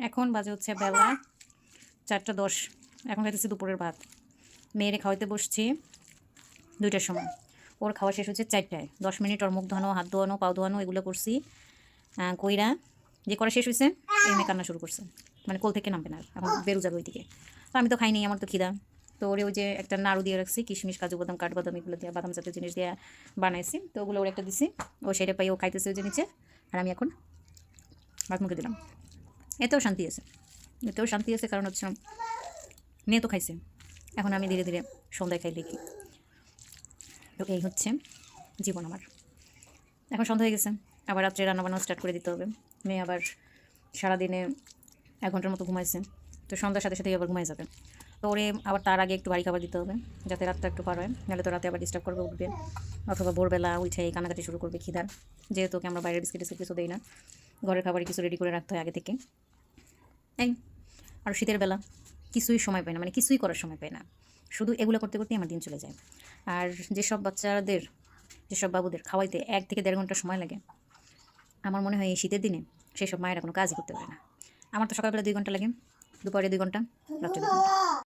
এখন বাজে হচ্ছে বেলা 4:10। এখন খাইতেছি দুপুরের ভাত। মেয়েরে খাওয়াইতে বসছি 2টার সময়। ওর খাওয়া শেষ হচ্ছে 4টায়। 10 মিনিট ওর মুখ ধোয়ানো, হাত ধোয়ানো, পাও ধোয়ানো এগুলো করছি। কইরা যে করা শেষ হয়েছে এই মেয়ে কান্না শুরু করছে, মানে কোল থেকে নামবে না, এখন বেরো যাবে ওইদিকে। তো আমি তো খাইনি, আমার তো খিদা। তো ওরে ওই যে একটা নাড়ু দিয়ে রাখছি, কিশমিশ, কাজু বাদাম, কাঠবাদাম এগুলো দিয়ে, বাদাম জাতীয় জিনিস দিয়ে বানাইছি। তো ওগুলো ওর একটা দিছি, ও সেটা পাই ও খাইতেছে ওই যে নিচে। আর আমি এখন ভাত মুখে দিলাম। এতেও শান্তি আছে, এতেও শান্তি আছে, কারণ হচ্ছে মেয়ে তো খাইছে। এখন আমি ধীরে ধীরে সন্ধ্যায় খাই দেখি। তো এই হচ্ছে জীবন আমার। এখন সন্ধ্যা হয়ে গেছে, আবার রাত্রে রান্নাবান্না স্টার্ট করে দিতে হবে। মেয়ে আবার সারাদিনে 1 ঘন্টার মতো ঘুমাইছে, তো সন্ধ্যার সাথে সাথেই আবার ঘুমাই যাবে। তো ওরে আবার তার আগে একটু ভারী খাবার দিতে হবে, যাতে রাতটা একটু পার হয়, নাহলে তো রাতে আবার ডিস্টার্ব করবে, উঠবে, অথবা ভোরবেলা উঠে কানাকাটি শুরু করবে খিদার। যেহেতু ওকে আমরা বাইরের বিস্কিট টিস্কিট কিছু দিই না, ঘরের খাবারই কিছু রেডি করে রাখতে হয় আগে থেকে। এই আর শীতের বেলা কিছুই সময় পায় না, মানে কিছুই করার সময় পায় না, শুধু এগুলো করতে করতেই আমার দিন চলে যায়। আর যেসব বাচ্চাদের, যেসব বাবুদের খাওয়াইতে 1 থেকে 1.5 ঘন্টা সময় লাগে, আমার মনে হয় এই শীতের দিনে সেসব মায়েরা কোনো কাজই করতে পারে না। আমার তো সকালবেলা 2 ঘন্টা লাগে, দুপুরে 2 ঘন্টা, রাত্রে 2 ঘন্টা।